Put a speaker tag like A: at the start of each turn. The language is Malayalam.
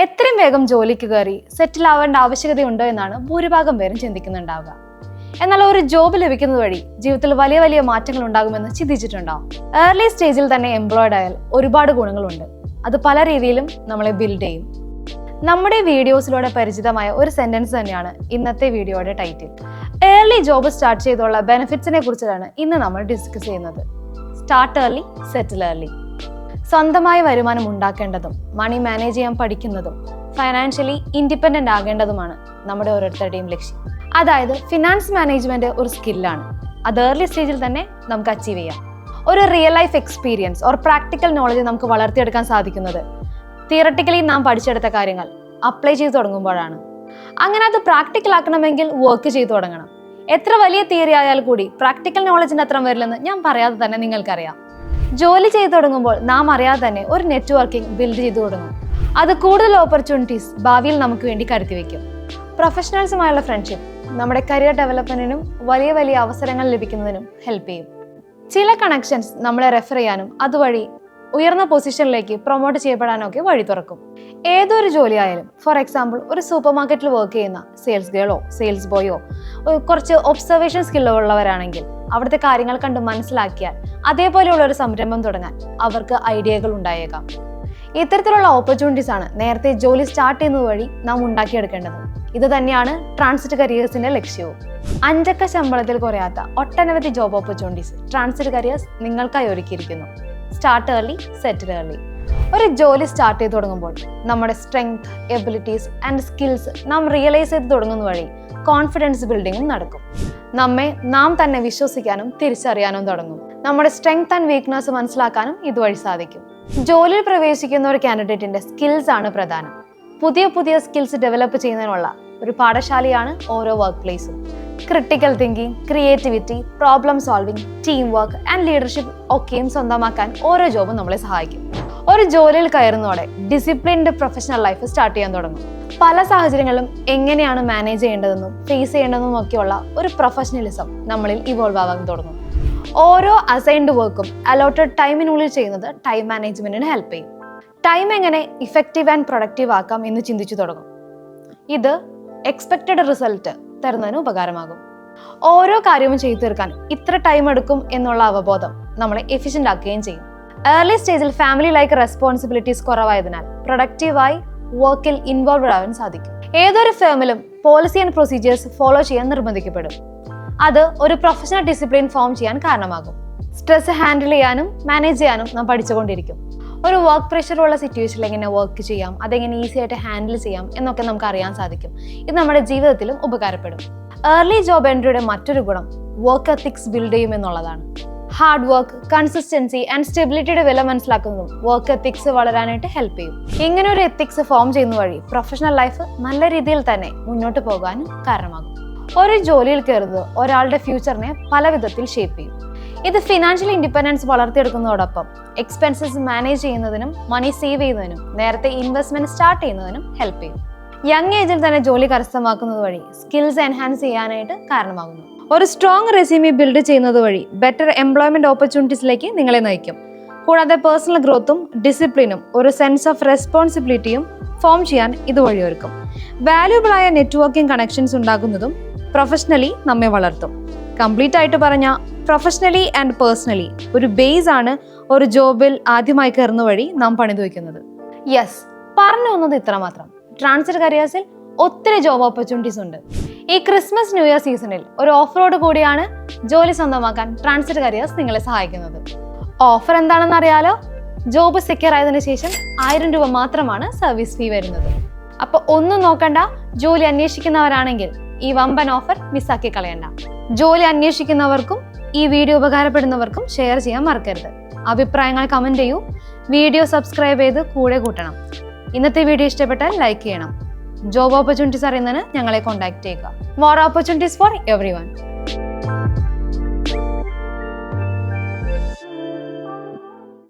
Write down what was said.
A: എത്രയും വേഗം ജോലിക്ക് കയറി സെറ്റിൽ ആവേണ്ട ആവശ്യകതയുണ്ടോ എന്നാണ് ഭൂരിഭാഗം പേരും ചിന്തിക്കുന്നുണ്ടാവുക. എന്നാൽ ഒരു ജോബ് ലഭിക്കുന്നത് വഴി ജീവിതത്തിൽ വലിയ വലിയ മാറ്റങ്ങൾ ഉണ്ടാകുമെന്ന് ചിന്തിച്ചിട്ടുണ്ടാവും. ഏർലി സ്റ്റേജിൽ തന്നെ എംപ്ലോയ്ഡ് ആയാൽ ഒരുപാട് ഗുണങ്ങളുണ്ട്. അത് പല രീതിയിലും നമ്മളെ ബിൽഡ് ചെയ്യും. നമ്മുടെ വീഡിയോസിലൂടെ പരിചിതമായ ഒരു സെന്റൻസ് തന്നെയാണ് ഇന്നത്തെ വീഡിയോയുടെ ടൈറ്റിൽ. ഏർലി ജോബ് സ്റ്റാർട്ട് ചെയ്തുള്ള ബെനിഫിറ്റ്സിനെ കുറിച്ചാണ് ഇന്ന് നമ്മൾ ഡിസ്കസ് ചെയ്യുന്നത്. സ്റ്റാർട്ട് ഏർലി, സെറ്റിൽ ഏർലി. സ്വന്തമായ വരുമാനം ഉണ്ടാക്കേണ്ടതും മണി മാനേജ് ചെയ്യാൻ പഠിക്കുന്നതും ഫൈനാൻഷ്യലി ഇൻഡിപെൻഡന്റ് ആകേണ്ടതുമാണ് നമ്മുടെ ഓരോരുത്തരുടെയും ലക്ഷ്യം. അതായത് ഫിനാൻസ് മാനേജ്മെന്റ് ഒരു സ്കില്ലാണ്. അത് ഏർലി സ്റ്റേജിൽ തന്നെ നമുക്ക് അച്ചീവ് ചെയ്യാം. ഒരു real life experience or practical knowledge നമുക്ക് വളർത്തിയെടുക്കാൻ സാധിക്കുന്നത് തിയറട്ടിക്കലി നാം പഠിച്ചെടുത്ത കാര്യങ്ങൾ അപ്ലൈ ചെയ്ത് തുടങ്ങുമ്പോഴാണ്. അങ്ങനെ അത് പ്രാക്ടിക്കൽ ആക്കണമെങ്കിൽ വർക്ക് ചെയ്തു തുടങ്ങണം. എത്ര വലിയ തിയറി ആയാൽ കൂടി പ്രാക്ടിക്കൽ നോളജിന്റെ അത്ര വരില്ലെന്ന് ഞാൻ പറയാതെ തന്നെ നിങ്ങൾക്കറിയാം. ജോലി ചെയ്തു തുടങ്ങുമ്പോൾ നാം അറിയാതെ തന്നെ ഒരു നെറ്റ്വർക്കിംഗ് ബിൽഡ് ചെയ്തു തുടങ്ങും. അത് കൂടുതൽ ഓപ്പർച്യൂണിറ്റീസ് ഭാവിയിൽ നമുക്ക് വേണ്ടി കരുതി വെക്കും. പ്രൊഫഷണൽസുമായുള്ള ഫ്രണ്ട്ഷിപ്പ് നമ്മുടെ കരിയർ ഡെവലപ്മെന്റിനും വലിയ വലിയ അവസരങ്ങൾ ലഭിക്കുന്നതിനും ഹെൽപ്പ് ചെയ്യും. ചില കണക്ഷൻസ് നമ്മളെ റെഫർ ചെയ്യാനും അതുവഴി ഉയർന്ന പൊസിഷനിലേക്ക് പ്രൊമോട്ട് ചെയ്യപ്പെടാനൊക്കെ വഴി തുറക്കും. ഏതൊരു ജോലിയായാലും, ഫോർ എക്സാമ്പിൾ ഒരു സൂപ്പർ മാർക്കറ്റിൽ വർക്ക് ചെയ്യുന്ന സെയിൽസ് ഗേളോ സെയിൽസ് ബോയോ കുറച്ച് ഒബ്സർവേഷൻ സ്കില്ലുള്ളവരാണെങ്കിൽ അവിടുത്തെ കാര്യങ്ങൾ കണ്ട് മനസ്സിലാക്കിയാൽ അതേപോലെയുള്ള ഒരു സംരംഭം തുടങ്ങാൻ അവർക്ക് ഐഡിയകൾ ഉണ്ടായേക്കാം. ഇത്തരത്തിലുള്ള ഓപ്പർച്യൂണിറ്റീസ് ആണ് നേരത്തെ ജോലി സ്റ്റാർട്ട് ചെയ്യുന്നത് വഴി നാം ഉണ്ടാക്കിയെടുക്കേണ്ടത്. ഇത് തന്നെയാണ് ട്രാൻസിറ്റ് കരിയേഴ്സിന്റെ ലക്ഷ്യവും. 5 അക്ക ശമ്പളത്തിൽ കുറയാത്ത ഒട്ടനവധി ജോബ് ഓപ്പർച്യൂണിറ്റീസ് ട്രാൻസിറ്റ് കരിയേഴ്സ് നിങ്ങൾക്കായി ഒരുക്കിയിരിക്കുന്നു. സ്റ്റാർട്ട് ഏർലി, സെറ്റിൽ ഏർലി. ഒരു ജോലി സ്റ്റാർട്ട് ചെയ്ത് തുടങ്ങുമ്പോൾ നമ്മുടെ സ്ട്രെങ്ത്, എബിലിറ്റീസ് ആൻഡ് സ്കിൽസ് നാം റിയലൈസ് ചെയ്ത് തുടങ്ങുന്ന വഴി കോൺഫിഡൻസ് ബിൽഡിങ്ങും നടക്കും. നമ്മെ നാം തന്നെ വിശ്വസിക്കാനും തിരിച്ചറിയാനും തുടങ്ങും. നമ്മുടെ സ്ട്രെങ്ത് ആൻഡ് വീക്ക്നെസ് മനസ്സിലാക്കാനും ഇതുവഴി സാധിക്കും. ജോലിയിൽ പ്രവേശിക്കുന്ന ഒരു കാൻഡിഡേറ്റിന്റെ സ്കിൽസ് ആണ് പ്രധാനം. പുതിയ പുതിയ സ്കിൽസ് ഡെവലപ്പ് ചെയ്യുന്നതിനുള്ള ഒരു പാഠശാലയാണ് ഓരോ വർക്ക് പ്ലേസും. Critical thinking, creativity, problem solving, team work and leadership ഒക്കെയും സ്വന്തമാക്കാൻ ഓരോ ജോബും നമ്മളെ സഹായിക്കും. ഒരു ജോലിയിൽ കയറുന്നതോടെ ഡിസിപ്ലിൻഡ് പ്രൊഫഷണൽ ലൈഫ് സ്റ്റാർട്ട് ചെയ്യാൻ തുടങ്ങും. പല സാഹചര്യങ്ങളിലും എങ്ങനെയാണ് മാനേജ് ചെയ്യേണ്ടതെന്നും ഫേസ് ചെയ്യേണ്ടതെന്നും ഒക്കെയുള്ള ഒരു പ്രൊഫഷണലിസം നമ്മളിൽ ഇവോൾവ് ആവാൻ തുടങ്ങും. ഓരോ അസൈൻഡ് വർക്കും അലോട്ടഡ് ടൈമിനുള്ളിൽ ചെയ്യുന്നത് ടൈം മാനേജ്മെന്റിന് ഹെൽപ്പ് ചെയ്യും. ടൈം എങ്ങനെ ഇഫക്റ്റീവ് ആൻഡ് പ്രൊഡക്റ്റീവ് ആക്കാം എന്ന് ചിന്തിച്ചു തുടങ്ങും. ഇത് എക്സ്പെക്റ്റഡ് റിസൾട്ട് തരുന്നതിന് ഉപകാരമാകും. ഓരോ കാര്യവും ചെയ്തു തീർക്കാൻ ഇത്ര ടൈം എടുക്കും എന്നുള്ള അവബോധം നമ്മളെ എഫിഷ്യന്റ് ആക്കുകയും ചെയ്യും. ഏർലി സ്റ്റേജിൽ ഫാമിലി ലൈക്ക് റെസ്പോൺസിബിലിറ്റീസ് കുറവായതിനാൽ പ്രൊഡക്റ്റീവായി വർക്കിൽ ഇൻവോൾവ് ആവാൻ സാധിക്കും. ഏതൊരു ഫേമിലും പോളിസി ആൻഡ് പ്രൊസീജിയേഴ്സ് ഫോളോ ചെയ്യാൻ നിർബന്ധിക്കപ്പെടും. അത് ഒരു പ്രൊഫഷണൽ ഡിസിപ്ലിൻ ഫോം ചെയ്യാൻ കാരണമാകും. സ്ട്രെസ് ഹാൻഡിൽ ചെയ്യാനും മാനേജ് ചെയ്യാനും നാം പഠിച്ചുകൊണ്ടിരിക്കും. ഒരു വർക്ക് പ്രഷറുള്ള സിറ്റുവേഷനിൽ എങ്ങനെ വർക്ക് ചെയ്യാം, അതെങ്ങനെ ഈസി ആയിട്ട് ഹാൻഡിൽ ചെയ്യാം എന്നൊക്കെ നമുക്ക് അറിയാൻ സാധിക്കും. ഇത് നമ്മുടെ ജീവിതത്തിലും ഉപകാരപ്പെടും. ഏർലി ജോബ് എൻട്രിയുടെ മറ്റൊരു ഗുണം വർക്ക് എത്തിക്സ് ബിൽഡ് ചെയ്യും എന്നുള്ളതാണ്. ഹാർഡ് വർക്ക്, കൺസിസ്റ്റൻസി ആൻഡ് സ്റ്റെബിലിറ്റിയുടെ വില മനസ്സിലാക്കുന്നതും വർക്ക് എത്തിക്സ് വളരാനായിട്ട് ഹെൽപ്പ് ചെയ്യും. ഇങ്ങനെ ഒരു എത്തിക്സ് ഫോം ചെയ്യുന്ന വഴി പ്രൊഫഷണൽ ലൈഫ് നല്ല രീതിയിൽ തന്നെ മുന്നോട്ട് പോകാനും കാരണമാകും. ഒരു ജോലിയിൽ കയറുന്നത് ഒരാളുടെ ഫ്യൂച്ചറിനെ പല വിധത്തിൽ ഷേപ്പ് ചെയ്യും. ഇത് ഫിനാൻഷ്യൽ ഇൻഡിപെൻഡൻസ് വളർത്തിയെടുക്കുന്നതോടൊപ്പം എക്സ്പെൻസസ് മാനേജ് ചെയ്യുന്നതിനും മണി സേവ് ചെയ്യുന്നതിനും നേരത്തെ ഇൻവെസ്റ്റ്മെന്റ് സ്റ്റാർട്ട് ചെയ്യുന്നതിനും ഹെൽപ്പ് ചെയ്യും. യങ് ഏജിൽ തന്നെ ജോലി കരസ്ഥമാക്കുന്നത് വഴി സ്കിൽസ് എൻഹാൻസ് ചെയ്യാനായിട്ട് കാരണമാകുന്നു. ഒരു സ്ട്രോങ് റെസ്യൂമി ബിൽഡ് ചെയ്യുന്നത് വഴി ബെറ്റർ എംപ്ലോയ്മെന്റ് ഓപ്പർച്യൂണിറ്റീസിലേക്ക് നിങ്ങളെ നയിക്കും. കൂടാതെ പേഴ്സണൽ ഗ്രോത്തും ഡിസിപ്ലിനും ഒരു സെൻസ് ഓഫ് റെസ്പോൺസിബിലിറ്റിയും ഫോം ചെയ്യാൻ ഇത് വഴിയൊരുക്കും. വാല്യൂബിൾ ആയ നെറ്റ്വർക്കിംഗ് കണക്ഷൻസ് ഉണ്ടാക്കുന്നതും പ്രൊഫഷണലി നമ്മെ വളർത്തും. കംപ്ലീറ്റ് ആയിട്ട് പറഞ്ഞ പ്രൊഫഷണലി ആൻഡ് പേഴ്സണലി ഒരു ബേസ് ആണ് ഒരു ജോബിൽ ആദ്യമായി കയറുന്ന വഴി നാം പണിതു വയ്ക്കുന്നത്. യെസ്, പറഞ്ഞു വന്നത് ഇത്ര മാത്രം. ട്രാൻസിറ്റ് കരിയേഴ്സിൽ ഒത്തിരി ജോബ് ഓപ്പർച്യൂണിറ്റീസ് ഉണ്ട്. ഈ ക്രിസ്മസ് ന്യൂ ഇയർ സീസണിൽ ഒരു ഓഫറോട് കൂടിയാണ് ജോലി സ്വന്തമാക്കാൻ ട്രാൻസിറ്റ് കരിയേഴ്സ് നിങ്ങളെ സഹായിക്കുന്നത്. ഓഫർ എന്താണെന്ന് അറിയാലോ? ജോബ് സെക്യൂർ ആയതിനു ശേഷം 1000 രൂപ മാത്രമാണ് സർവീസ് ഫീ വരുന്നത്. അപ്പൊ ഒന്നും നോക്കണ്ട, ജോലി അന്വേഷിക്കുന്നവരാണെങ്കിൽ ഈ വമ്പൻ ഓഫർ മിസ്സാക്കി കളയണ്ട. ജോലി അന്വേഷിക്കുന്നവർക്കും ഈ വീഡിയോ ഉപകാരപ്പെടുന്നവർക്കും ഷെയർ ചെയ്യാൻ മറക്കരുത്. അഭിപ്രായങ്ങൾ കമന്റ് ചെയ്യൂ. വീഡിയോ സബ്സ്ക്രൈബ് ചെയ്ത് കൂടെ കൂട്ടണം. ഇന്നത്തെ വീഡിയോ ഇഷ്ടപ്പെട്ടാൽ ലൈക്ക് ചെയ്യണം. ജോബ് ഓപ്പർച്യൂണിറ്റീസ് അറിയുന്നതിന് ഞങ്ങളെ കോൺടാക്ട് ചെയ്യുക. More opportunities for everyone.